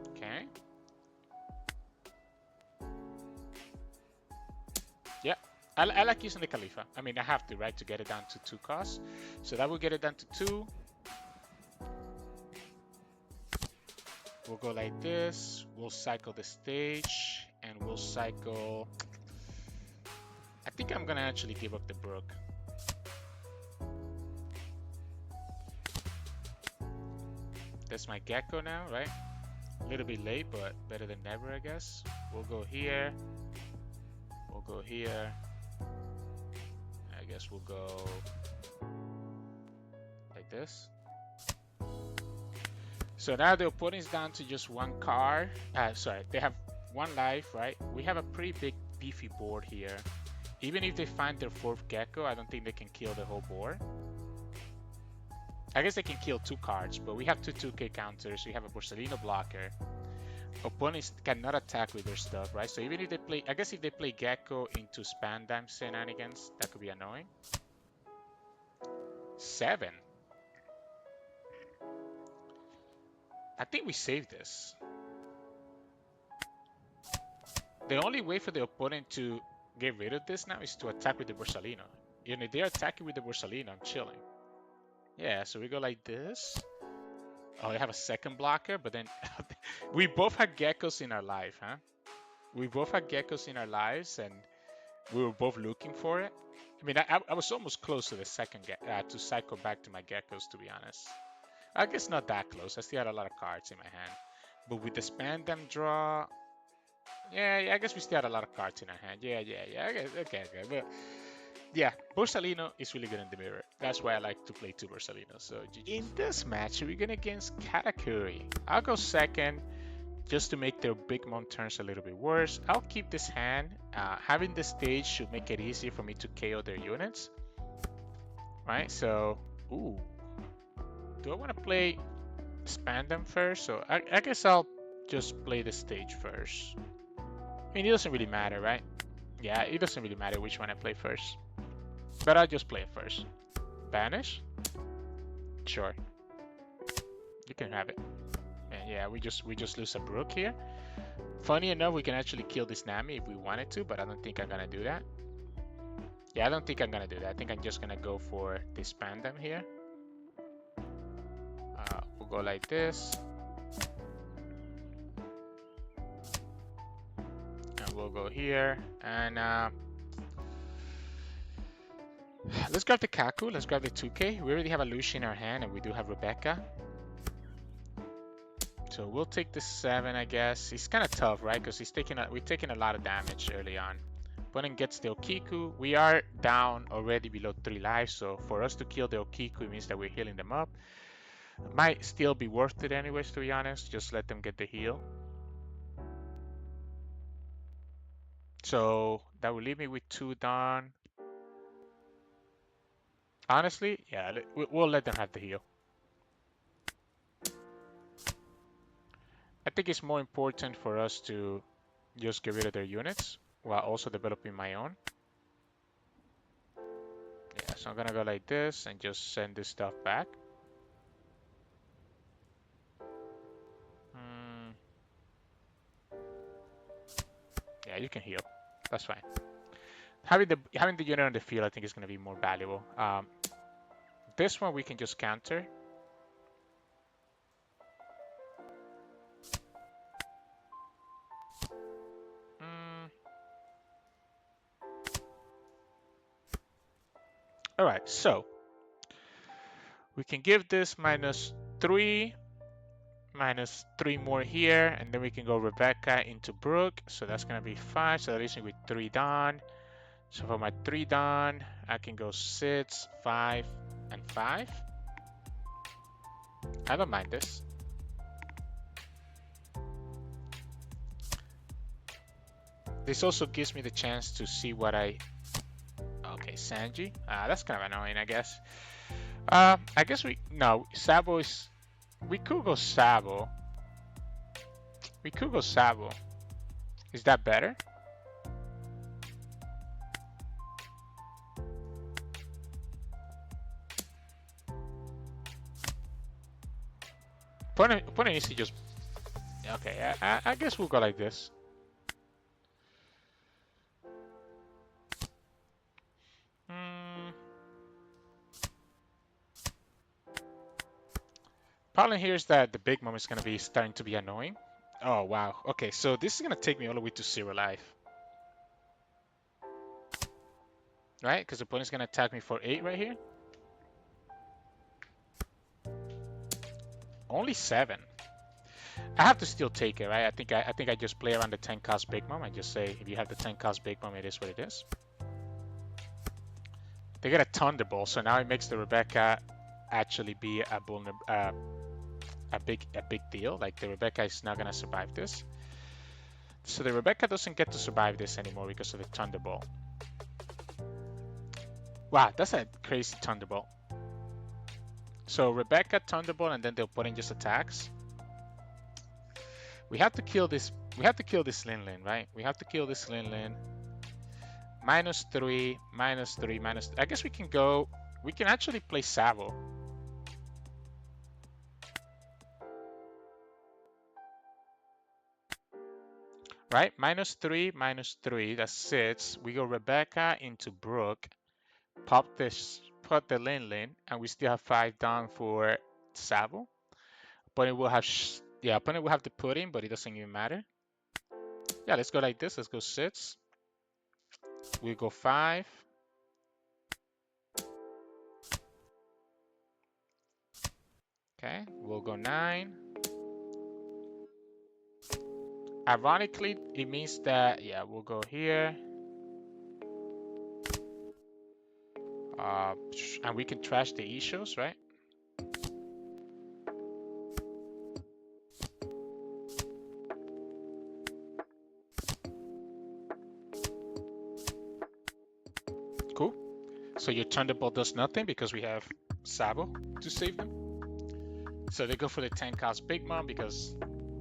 Okay. Yeah. I like using the Kalifa. I mean, I have to, right, to get it down to 2 costs. So that will get it down to 2. We'll go like this. We'll cycle the stage. And we'll cycle... I think I'm gonna actually give up the Brook. That's my Gecko now, right? A little bit late, but better than never, I guess. We'll go here. We'll go here. I guess we'll go like this. So now the opponent's down to just one card. Sorry, they have one life, right? We have a pretty big beefy board here. Even if they find their fourth Gecko, I don't think they can kill the whole board. I guess they can kill 2 cards, but we have 2 2K counters. We have a Borsalino blocker. Opponents cannot attack with their stuff, right? So even if they play, I guess if they play Gecko into Spandam shenanigans, that could be annoying. 7. I think we save this. The only way for the opponent to get rid of this now is to attack with the Borsalino. And if they're attacking with the Borsalino, I'm chilling. Yeah, so we go like this. Oh, they have a second blocker, but then we both had Geckos in our life, huh? We both had Geckos in our lives, and we were both looking for it. I mean, I was almost close to the second to cycle back to my Geckos, to be honest. I guess not that close. I still had a lot of cards in my hand. But with the Spandam draw, yeah, I guess we still had a lot of cards in our hand. Yeah. Okay. But yeah, Borsalino is really good in the mirror. That's why I like to play 2 Borsalinos. So in this match, we're going against Katakuri. I'll go second just to make their big mom turns a little bit worse. I'll keep this hand. Having the stage should make it easier for me to KO their units. Right, so, ooh. Do I want to play Spandam first? So I guess I'll just play the stage first. I mean, it doesn't really matter, right? Yeah, it doesn't really matter which one I play first. But I'll just play it first. Banish? Sure. You can have it. And yeah, we just lose a Brook here. Funny enough, we can actually kill this Nami if we wanted to, but I don't think I'm gonna do that. Yeah, I don't think I'm gonna do that. I think I'm just gonna go for this Spandam here. We'll go like this. And we'll go here. And let's grab the Kaku. Let's grab the 2K. We already have a Lucci in our hand, and we do have Rebecca. So we'll take the 7, I guess. It's kind of tough, right? Because we're taking a lot of damage early on. Opponent gets the Okiku. We are down already below 3 lives, so for us to kill the Okiku, it means that we're healing them up. Might still be worth it anyways, to be honest. Just let them get the heal. So that will leave me with 2 done. Honestly, yeah, we'll let them have the heal. I think it's more important for us to just get rid of their units while also developing my own. Yeah, so I'm gonna go like this and just send this stuff back. Yeah, you can heal. That's fine. Having the unit on the field, I think, is gonna be more valuable. This one we can just counter. All right, so we can give this -3, -3 more here, and then we can go Rebecca into Brook. So that's gonna be 5. So that leaves me with 3 done. So for my 3 done, I can go 6, 5, and 5. I don't mind this. This also gives me the chance to see what I... Okay, Sanji. That's kind of annoying, I guess. I guess no, Sabo is... We could go Sabo. We could go Sabo. Is that better? Opponent needs to just... Okay, I guess we'll go like this. Problem here is that the big mom is going to be starting to be annoying. Oh, wow. Okay, so this is going to take me all the way to 0 life. right? Because the opponent's gonna attack me for 8 right here. Only 7. I have to still take it, right? I think I just play around the 10 cost Big Mom. I just say if you have the 10 cost Big Mom, it is what it is. They get a Thunderbolt, so now it makes the Rebecca actually be a big deal. Like the Rebecca is not gonna survive this. So the Rebecca doesn't get to survive this anymore because of the Thunderbolt. Wow, that's a crazy Thunderbolt. So Rebecca, Thunderbolt, and then the opponent just attacks. We have to kill this. We have to kill this Lin Lin, right? We have to kill this Lin Lin. -3, -3, minus. I guess we can go. We can actually play Sabo. Right? -3, -3. That's 6. We go Rebecca into Brook. Pop the Lin Lin, and we still have 5 down for Sabo. Opponent will have opponent will have to put in, but it doesn't even matter. Yeah, let's go like this. Let's go 6. We go 5. Okay, we'll go 9. Ironically, it means that, yeah, we'll go here. And we can trash the Issho's, right? Cool. So your Thunderbolt does nothing because we have Sabo to save them. So they go for the 10 cost Big Mom because,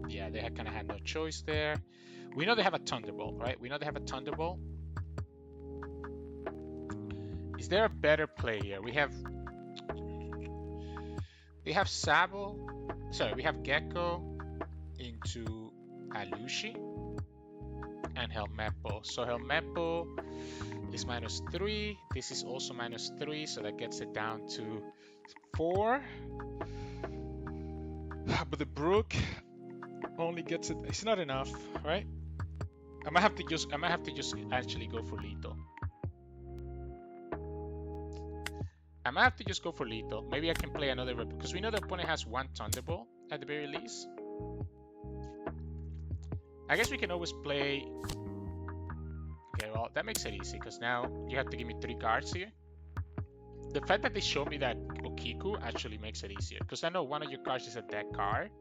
yeah, they kind of had no choice there. We know they have a Thunderbolt, right? We know they have a Thunderbolt. Is there a better play here? We have Sabo. Sorry, we have Gecko into Lucci and Helmeppo. So Helmeppo is -3. This is also -3, so that gets it down to 4. But the Brook only gets it. It's not enough, right? I might have to just actually go for lethal. I might have to just go for lethal. Maybe I can play another because we know the opponent has 1 Thunderbolt at the very least. I guess we can always play. Okay, well that makes it easy because now you have to give me 3 cards here. The fact that they show me that Okiku actually makes it easier because I know one of your cards is a dead card.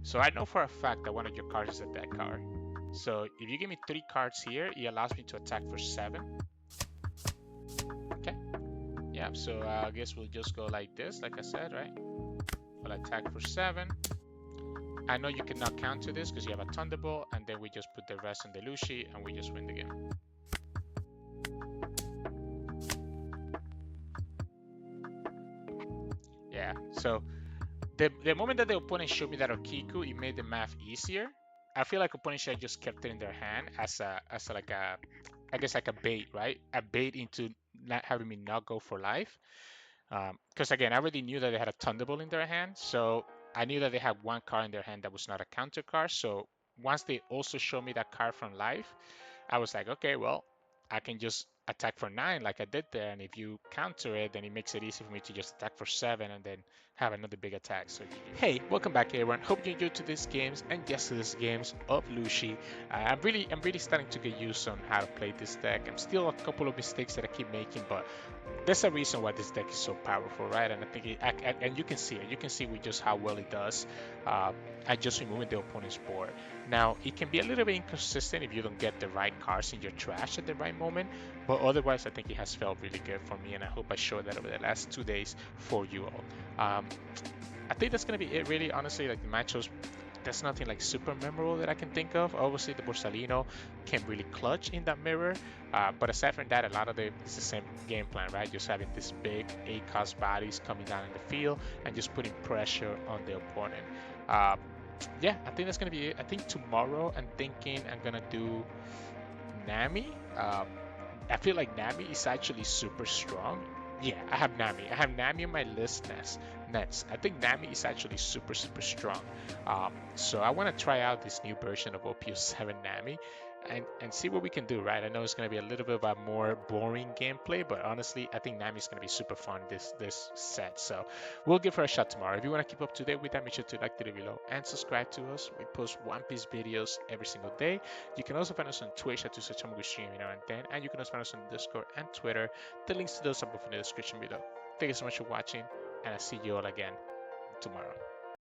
So I know for a fact that one of your cards is a dead card. So if you give me 3 cards here, it allows me to attack for 7. Okay. Yeah, so I guess we'll just go like this, like I said, right? We'll attack for 7. I know you cannot counter this because you have a Thunderbolt, and then we just put the rest on the Lucci, and we just win the game. Yeah, so the moment that the opponent showed me that Okiku, it made the math easier. I feel like opponents should have just kept it in their hand as like a, I guess like a bait, right? A bait into not having me not go for life. Because again, I already knew that they had a Thunderbolt in their hand, so I knew that they had 1 card in their hand that was not a counter card. So once they also showed me that card from life, I was like, okay, well, I can just attack for 9 like I did there, and if you counter it, then it makes it easy for me to just attack for 7 and then have another big attack. So hey, welcome back everyone. Hope you enjoyed today's games and yesterday's games of Lucci. I'm really starting to get used on how to play this deck. I'm still a couple of mistakes that I keep making, but there's a reason why this deck is so powerful, right? And I think and you can see it. You can see with just how well it does at just removing the opponent's board. Now, it can be a little bit inconsistent if you don't get the right cards in your trash at the right moment, but otherwise, I think it has felt really good for me, and I hope I showed that over the last 2 days for you all. I think that's going to be it, really. Honestly, like the matchups, there's nothing like super memorable that I can think of. Obviously, the Borsalino can really clutch in that mirror, but aside from that, a lot of it's the same game plan, right? Just having these big 8-cost bodies coming down in the field and just putting pressure on the opponent. Yeah, I think that's gonna be it. I think tomorrow I'm thinking I'm gonna do Nami. I feel like Nami is actually super strong. Yeah, I have Nami. I have Nami on my list next Nets. I think Nami is actually super strong. So I want to try out this new version of OP07 Nami and see what we can do, right? I know it's going to be a little bit of a more boring gameplay, but honestly, I think Nami is going to be super fun this set. So we'll give her a shot tomorrow. If you want to keep up to date with that, make sure to like the video below and subscribe to us. We post One Piece videos every single day. You can also find us on Twitch at Tsuru streaming now and then, and you can also find us on Discord and Twitter. The links to those are both in the description below. Thank you so much for watching, and I'll see you all again tomorrow.